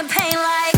the pain like.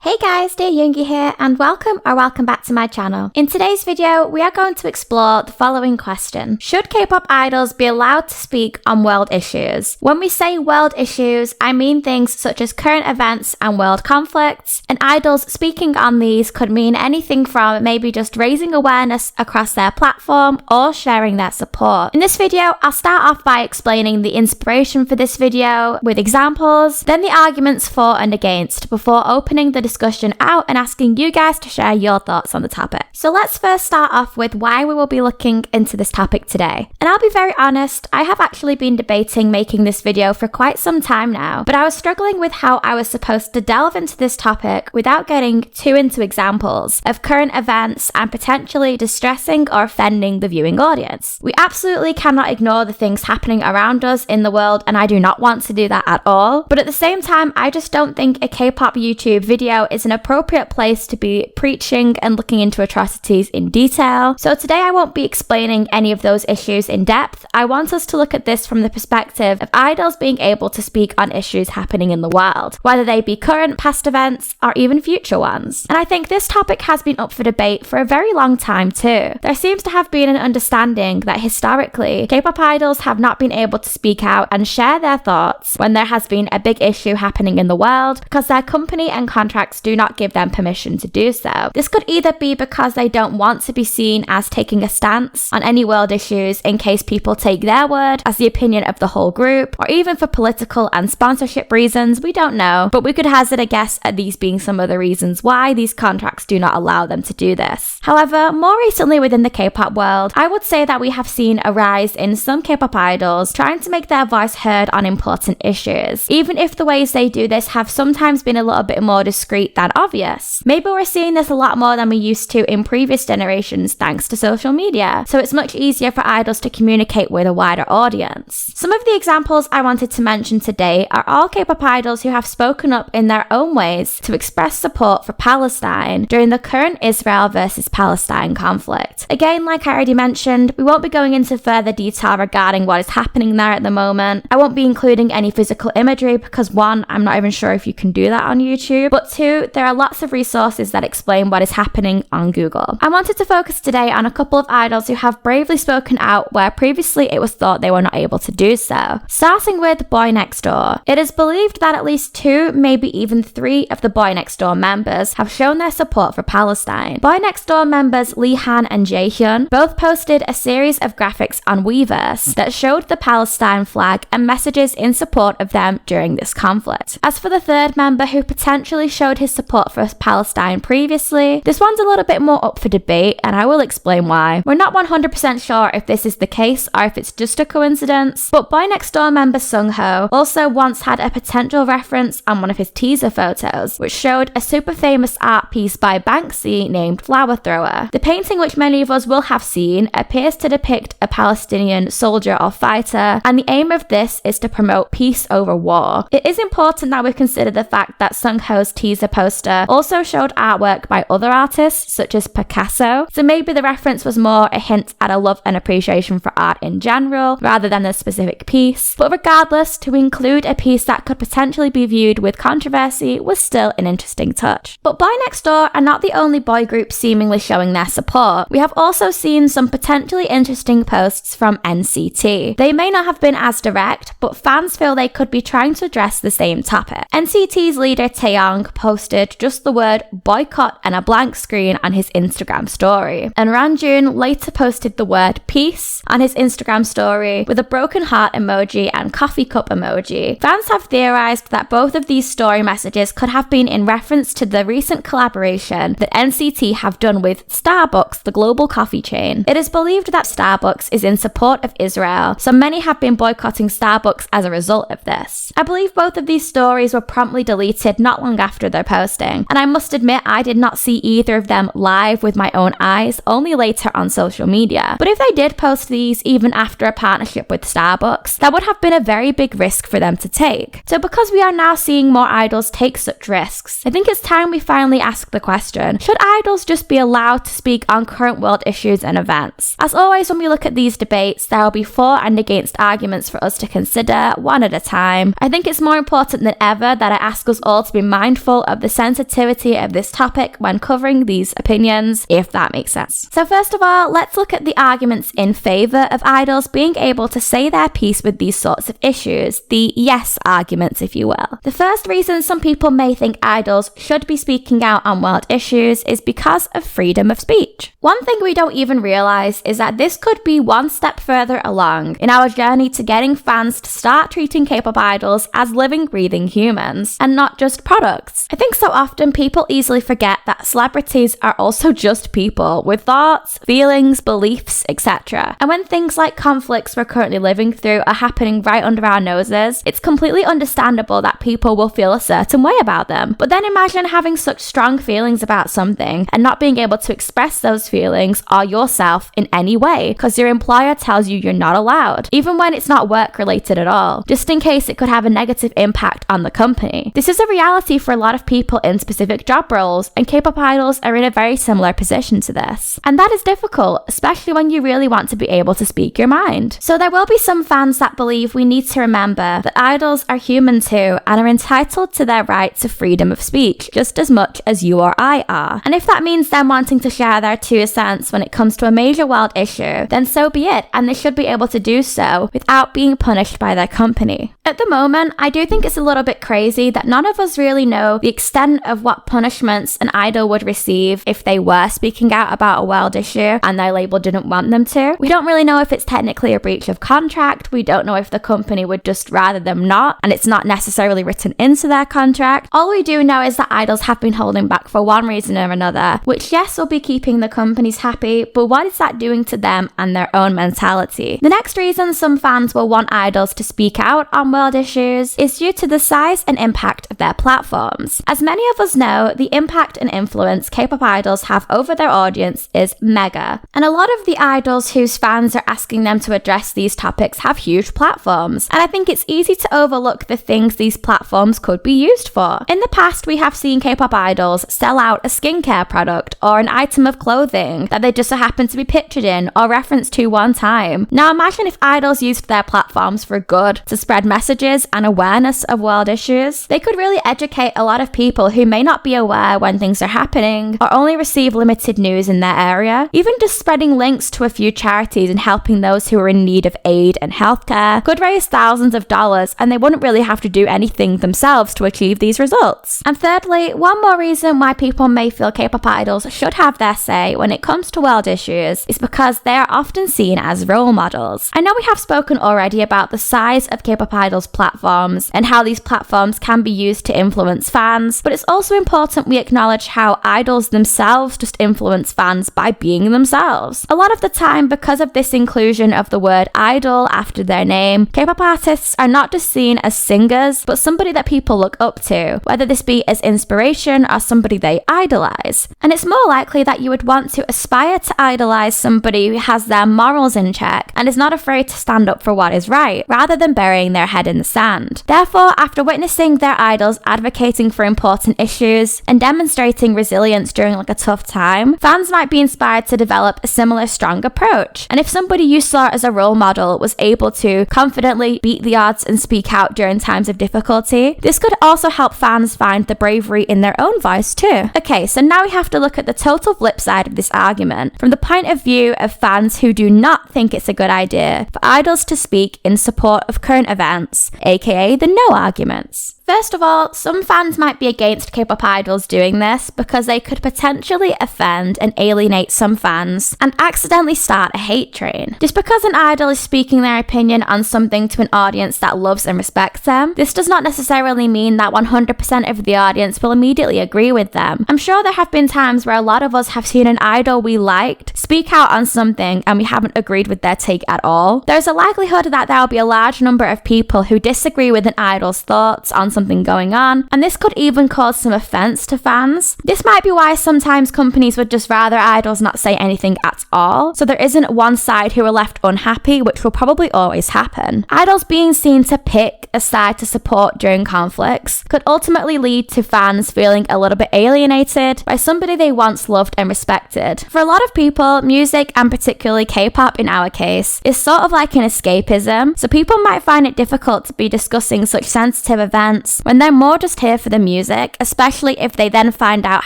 Hey guys, dearyoongi here, and welcome back to my channel. In today's video, we are going to explore the following question. Should K-pop idols be allowed to speak on world issues? When we say world issues, I mean things such as current events and world conflicts, and idols speaking on these could mean anything from maybe just raising awareness across their platform or sharing their support. In this video, I'll start off by explaining the inspiration for this video with examples, then the arguments for and against, before opening the discussion out and asking you guys to share your thoughts on the topic. So let's first start off with why we will be looking into this topic today. And I'll be very honest, I have actually been debating making this video for quite some time now, but I was struggling with how I was supposed to delve into this topic without getting too into examples of current events and potentially distressing or offending the viewing audience. We absolutely cannot ignore the things happening around us in the world, and I do not want to do that at all. But at the same time, I just don't think a K-pop YouTube video is an appropriate place to be preaching and looking into atrocities in detail. So today I won't be explaining any of those issues in depth. I want us to look at this from the perspective of idols being able to speak on issues happening in the world, whether they be current, past events, or even future ones. And I think this topic has been up for debate for a very long time too. There seems to have been an understanding that historically, K-pop idols have not been able to speak out and share their thoughts when there has been a big issue happening in the world because their company and contracts do not give them permission to do so. This could either be because they don't want to be seen as taking a stance on any world issues in case people take their word as the opinion of the whole group, or even for political and sponsorship reasons. We don't know, but we could hazard a guess at these being some of the reasons why these contracts do not allow them to do this. However, more recently within the K-pop world, I would say that we have seen a rise in some K-pop idols trying to make their voice heard on important issues, even if the ways they do this have sometimes been a little bit more discreet than obvious. Maybe we're seeing this a lot more than we used to in previous generations thanks to social media, so it's much easier for idols to communicate with a wider audience. Some of the examples I wanted to mention today are all K-pop idols who have spoken up in their own ways to express support for Palestine during the current Israel versus Palestine conflict. Again, like I already mentioned, we won't be going into further detail regarding what is happening there at the moment. I won't be including any physical imagery because one, I'm not even sure if you can do that on YouTube, but two, there are lots of resources that explain what is happening on Google. I wanted to focus today on a couple of idols who have bravely spoken out where previously it was thought they were not able to do so. Starting with boynextdoor. It is believed that at least 2, maybe even 3 of the boynextdoor members have shown their support for Palestine. Boynextdoor members leehan and jaehyun both posted a series of graphics on Weverse that showed the Palestine flag and messages in support of them during this conflict. As for the third member who potentially showed his support for Palestine previously, this one's a little bit more up for debate, and I will explain why. We're not 100% sure if this is the case or if it's just a coincidence, but boynextdoor member Sungho also once had a potential reference on one of his teaser photos, which showed a super famous art piece by Banksy named Flower Thrower. The painting, which many of us will have seen, appears to depict a Palestinian soldier or fighter, and the aim of this is to promote peace over war. It is important that we consider the fact that Sungho's teaser poster also showed artwork by other artists such as Picasso, so maybe the reference was more a hint at a love and appreciation for art in general rather than a specific piece. But regardless, to include a piece that could potentially be viewed with controversy was still an interesting touch. But boynextdoor are not the only boy group seemingly showing their support. We have also seen some potentially interesting posts from NCT. They may not have been as direct, but fans feel they could be trying to address the same topic. NCT's leader Taeyong posted just the word boycott and a blank screen on his Instagram story, and Renjun later posted the word peace on his Instagram story with a broken heart emoji and coffee cup emoji. Fans have theorized that both of these story messages could have been in reference to the recent collaboration that NCT have done with Starbucks, the global coffee chain. It is believed that Starbucks is in support of Israel, so many have been boycotting Starbucks as a result of this. I believe both of these stories were promptly deleted not long after their posting. And I must admit, I did not see either of them live with my own eyes, only later on social media. But if they did post these even after a partnership with Starbucks, that would have been a very big risk for them to take. So because we are now seeing more idols take such risks, I think it's time we finally ask the question, should idols just be allowed to speak on current world issues and events? As always, when we look at these debates, there will be for and against arguments for us to consider, one at a time. I think it's more important than ever that I ask us all to be mindful of the sensitivity of this topic when covering these opinions, if that makes sense. So first of all, let's look at the arguments in favour of idols being able to say their piece with these sorts of issues, the yes arguments, if you will. The first reason some people may think idols should be speaking out on world issues is because of freedom of speech. One thing we don't even realise is that this could be one step further along in our journey to getting fans to start treating K-pop idols as living, breathing humans and not just products. I think so often people easily forget that celebrities are also just people with thoughts, feelings, beliefs, etc. And when things like conflicts we're currently living through are happening right under our noses, it's completely understandable that people will feel a certain way about them. But then imagine having such strong feelings about something and not being able to express those feelings or yourself in any way because your employer tells you you're not allowed, even when it's not work related at all, just in case it could have a negative impact on the company. This is a reality for a lot of people in specific job roles, and K-pop idols are in a very similar position to this. And that is difficult, especially when you really want to be able to speak your mind. So there will be some fans that believe we need to remember that idols are human too and are entitled to their right to freedom of speech just as much as you or I are. And if that means them wanting to share their 2 cents when it comes to a major world issue, then so be it, and they should be able to do so without being punished by their company. At the moment, I do think it's a little bit crazy that none of us really know the extent of what punishments an idol would receive if they were speaking out about a world issue and their label didn't want them to. We don't really know if it's technically a breach of contract. We don't know if the company would just rather them not, and it's not necessarily written into their contract. All we do know is that idols have been holding back for one reason or another, which yes will be keeping the companies happy, but what is that doing to them and their own mentality? The next reason some fans will want idols to speak out on world issues is due to the size and impact of their platforms. As many of us know, the impact and influence K-pop idols have over their audience is mega, and a lot of the idols whose fans are asking them to address these topics have huge platforms, and I think it's easy to overlook the things these platforms could be used for. In the past, we have seen K-pop idols sell out a skincare product or an item of clothing that they just so happen to be pictured in or referenced to one time. Now imagine if idols used their platforms for good to spread messages and awareness of world issues. They could really educate a lot of people who may not be aware when things are happening or only receive limited news in their area. Even just spreading links to a few charities and helping those who are in need of aid and healthcare could raise thousands of dollars, and they wouldn't really have to do anything themselves to achieve these results. And thirdly, one more reason why people may feel K-pop idols should have their say when it comes to world issues is because they are often seen as role models. I know we have spoken already about the size of K-pop idols' platforms and how these platforms can be used to influence fans, but it's also important we acknowledge how idols themselves just influence fans by being themselves. A lot of the time, because of this inclusion of the word idol after their name, K-pop artists are not just seen as singers, but somebody that people look up to, whether this be as inspiration or somebody they idolize. And it's more likely that you would want to aspire to idolize somebody who has their morals in check and is not afraid to stand up for what is right, rather than burying their head in the sand. Therefore, after witnessing their idols advocating for important issues and demonstrating resilience during a tough time, fans might be inspired to develop a similar strong approach. And if somebody you saw as a role model was able to confidently beat the odds and speak out during times of difficulty, this could also help fans find the bravery in their own voice too. Okay, so now we have to look at the total flip side of this argument from the point of view of fans who do not think it's a good idea for idols to speak in support of current events, aka the no arguments. First of all, some fans might be against K-pop idols doing this because they could potentially offend and alienate some fans and accidentally start a hate train. Just because an idol is speaking their opinion on something to an audience that loves and respects them, this does not necessarily mean that 100% of the audience will immediately agree with them. I'm sure there have been times where a lot of us have seen an idol we liked speak out on something and we haven't agreed with their take at all. There's a likelihood that there will be a large number of people who disagree with an idol's thoughts on something going on, and this could even cause some offense to fans. This might be why sometimes companies would just rather idols not say anything at all, so there isn't one side who are left unhappy, which will probably always happen. Idols being seen to pick a side to support during conflicts could ultimately lead to fans feeling a little bit alienated by somebody they once loved and respected. For a lot of people, music, and particularly K-pop in our case, is sort of like an escapism, so people might find it difficult to be discussing such sensitive events when they're more just here for the music, especially if they then find out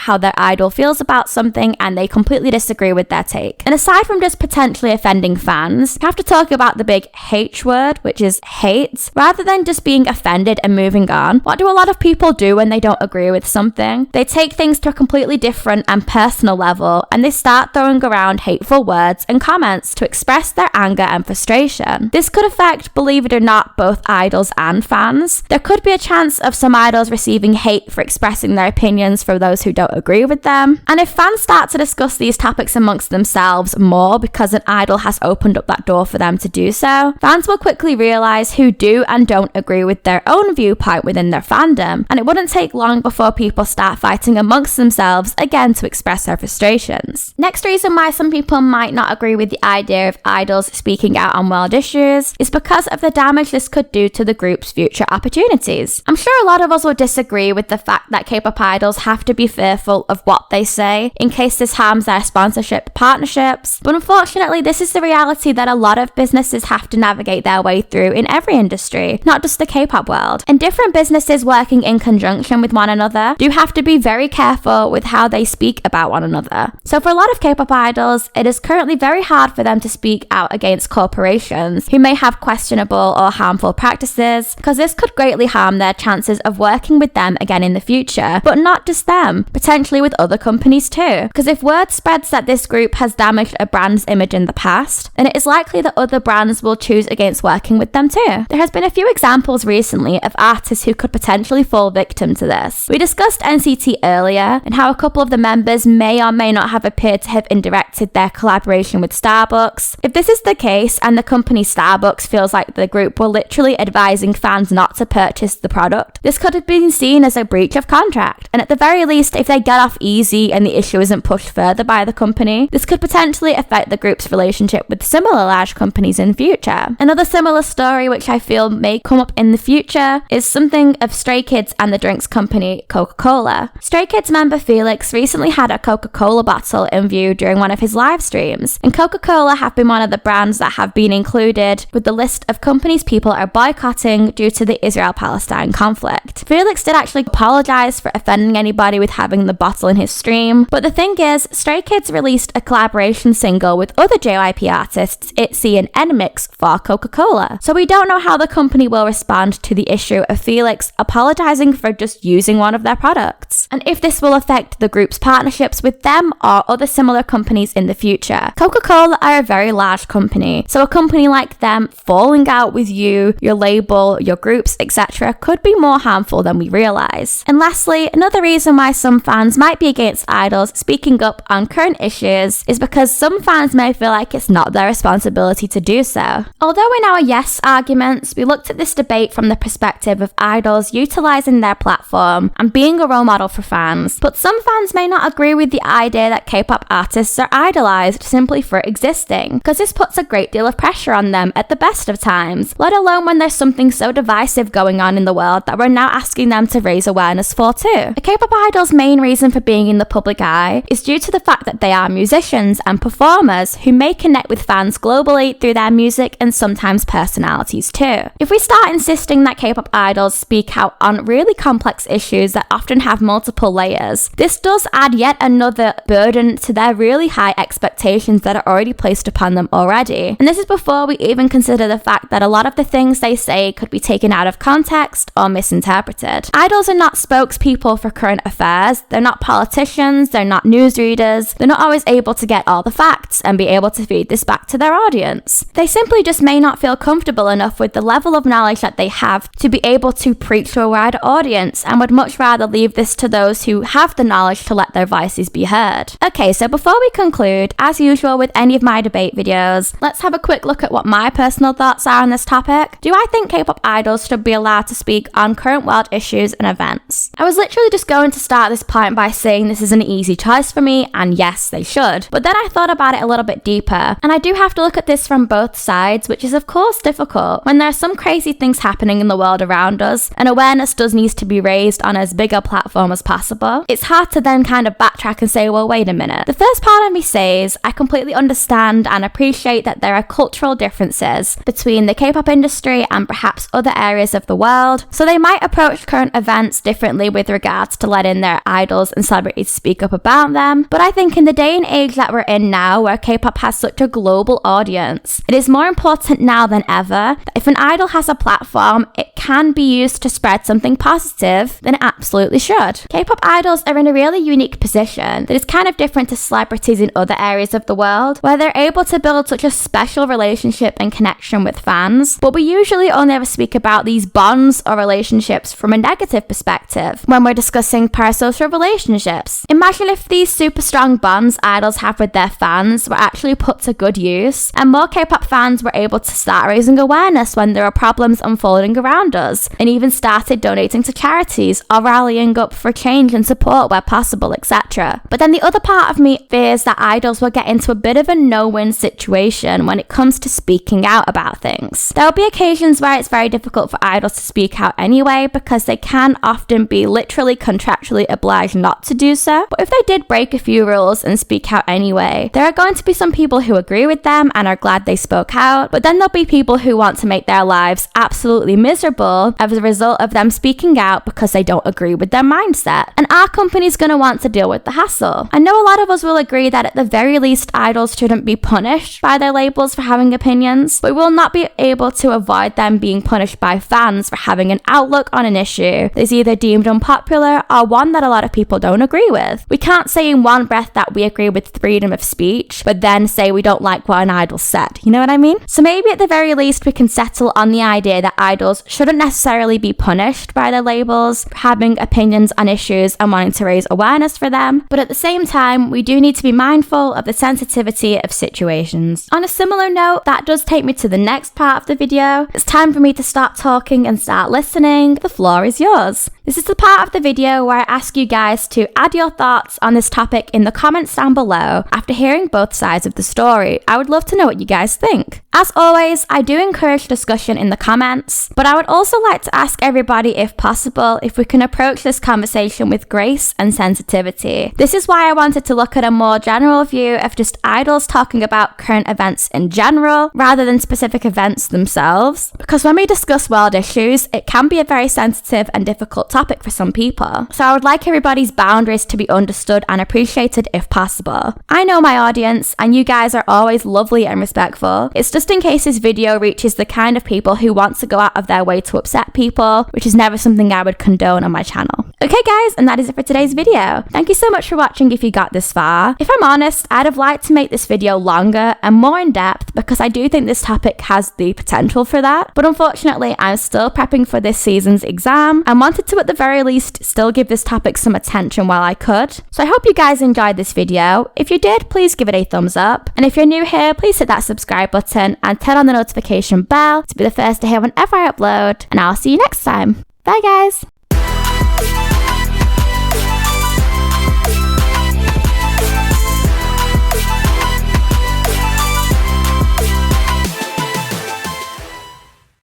how their idol feels about something and they completely disagree with their take. And aside from just potentially offending fans, we have to talk about the big H word, which is hate. Rather than just being offended and moving on, what do a lot of people do when they don't agree with something? They take things to a completely different and personal level, and they start throwing around hateful words and comments to express their anger and frustration. This could affect, believe it or not, both idols and fans. There could be a chance of some idols receiving hate for expressing their opinions from those who don't agree with them. And if fans start to discuss these topics amongst themselves more because an idol has opened up that door for them to do so, fans will quickly realize who do and don't agree with their own viewpoint within their fandom, and it wouldn't take long before people start fighting amongst themselves again to express their frustrations. Next reason why some people might not agree with the idea of idols speaking out on world issues is because of the damage this could do to the group's future opportunities. I'm sure a lot of us will disagree with the fact that K-pop idols have to be fearful of what they say in case this harms their sponsorship partnerships, but unfortunately this is the reality that a lot of businesses have to navigate their way through in every industry, not just the K-pop world. And different businesses working in conjunction with one another do have to be very careful with how they speak about one another. So for a lot of K-pop idols, it is currently very hard for them to speak out against corporations who may have questionable or harmful practices, because this could greatly harm their chances of working with them again in the future. But not just them, potentially with other companies too. Because if word spreads that this group has damaged a brand's image in the past, then it is likely that other brands will choose against working with them too. There has been a few examples recently of artists who could potentially fall victim to this. We discussed NCT earlier and how a couple of the members may or may not have appeared to have indirected their collaboration with Starbucks. If this is the case and the company Starbucks feels like the group were literally advising fans not to purchase the product, this could have been seen as a breach of contract. And at the very least, if they get off easy and the issue isn't pushed further by the company, this could potentially affect the group's relationship with similar large companies in future. Another similar story which I feel may come up in the future is something of Stray Kids and the drinks company Coca-Cola. Stray Kids member Felix recently had a Coca-Cola bottle in view during one of his live streams, and Coca-Cola have been one of the brands that have been included with the list of companies people are boycotting due to the Israel-Palestine conflict. Felix did actually apologize for offending anybody with having the bottle in his stream, but the thing is, Stray Kids released a collaboration single with other JYP artists, itzy and nmixx, for Coca-Cola. So we don't know how the company will respond to the issue of Felix apologizing for just using one of their products, and if this will affect the group's partnerships with them or other similar companies in the future. Coca-Cola are a very large company, so a company like them falling out with you, your label, your groups, etc. could be more harmful than we realize. And lastly, another reason why some fans might be against idols speaking up on current issues is because some fans may feel like it's not their responsibility to do so. Although in our yes arguments, we looked at this debate from the perspective of idols utilizing their platform and being a role model for fans, but some fans may not agree with the idea that K-pop artists are idolized simply for existing, because this puts a great deal of pressure on them at the best of times, let alone when there's something so divisive going on in the world that we're now asking them to raise awareness for too. A K-pop idol's main reason for being in the public eye is due to the fact that they are musicians and performers who may connect with fans globally through their music and sometimes personalities too. If we start insisting that K-pop idols speak out on really complex issues that often have multiple layers, this does add yet another burden to their really high expectations that are already placed upon them already. And this is before we even consider the fact that a lot of the things they say could be taken out of context or misinterpreted. Idols are not spokespeople for current affairs, they're not politicians, they're not newsreaders, they're not always able to get all the facts and be able to feed this back to their audience. They simply just may not feel comfortable enough with the level of knowledge that they have to be able to preach to a wider audience, and would much rather leave this to those who have the knowledge to let their voices be heard. Okay, so before we conclude, as usual with any of my debate videos, let's have a quick look at what my personal thoughts are on this topic. Do I think K-pop idols should be allowed to speak on current world issues and events. I was literally just going to start this point by saying this is an easy choice for me, and yes, they should. But then I thought about it a little bit deeper, and I do have to look at this from both sides, which is of course difficult. When there are some crazy things happening in the world around us, and awareness does need to be raised on as big a platform as possible, it's hard to then kind of backtrack and say, well, wait a minute. The first part of me says, I completely understand and appreciate that there are cultural differences between the K-pop industry and perhaps other areas of the world, so they might approach current events differently with regards to letting their idols and celebrities speak up about them. But I think in the day and age that we're in now, where K-pop has such a global audience, it is more important now than ever that if an idol has a platform, it can be used to spread something positive, then it absolutely should. K-pop idols are in a really unique position that is kind of different to celebrities in other areas of the world, where they're able to build such a special relationship and connection with fans. But we usually only ever speak about these bonds or relationships from a negative perspective when we're discussing parasocial relationships. Imagine if these super strong bonds idols have with their fans were actually put to good use, and more K-pop fans were able to start raising awareness when there are problems unfolding around us, and even started donating to charities or rallying up for change and support where possible, etc. But then the other part of me fears that idols will get into a bit of a no-win situation when it comes to speaking out about things. There will be occasions where it's very difficult for idols to speak out anyway, because they can often be literally contractually obliged not to do so. But if they did break a few rules and speak out anyway, there are going to be some people who agree with them and are glad they spoke out, but then there'll be people who want to make their lives absolutely miserable as a result of them speaking out because they don't agree with their mindset. And our company's going to want to deal with the hassle. I know a lot of us will agree that at the very least idols shouldn't be punished by their labels for having opinions, but we will not be able to avoid them being punished by fans for having an outlook on an issue that is either deemed unpopular or one that a lot of people don't agree with. We can't say in one breath that we agree with freedom of speech, but then say we don't like what an idol said. You know what I mean? So maybe at the very least we can settle on the idea that idols shouldn't necessarily be punished by their labels for having opinions on issues and wanting to raise awareness for them, but at the same time we do need to be mindful of the sensitivity of situations. On a similar note, that does take me to the next part of the video. It's time for me to start talking and start listening. The floor is yours. This is the part of the video where I ask you guys to add your thoughts on this topic in the comments down below after hearing both sides of the story. I would love to know what you guys think. As always, I do encourage discussion in the comments, but I would also like to ask everybody, if possible, if we can approach this conversation with grace and sensitivity. This is why I wanted to look at a more general view of just idols talking about current events in general, rather than specific events themselves, because when we discuss world issues, it can be a very sensitive and difficult topic for some people. So I would like everybody's boundaries to be understood and appreciated if possible. I know my audience, and you guys are always lovely and respectful. It's just in case this video reaches the kind of people who want to go out of their way to upset people, which is never something I would condone on my channel. Okay guys, and that is it for today's video. Thank you so much for watching if you got this far. If I'm honest, I'd have liked to make this video longer and more in depth, because I do think this topic has the potential for that, but unfortunately I'm still prepping for this season's exam and wanted to at the very least still give this topic some attention while I could. So I hope you guys enjoyed this video. If you did, please give it a thumbs up, and if you're new here, please hit that subscribe button and turn on the notification bell to be the first to hear whenever I upload, and I'll see you next time. Bye guys!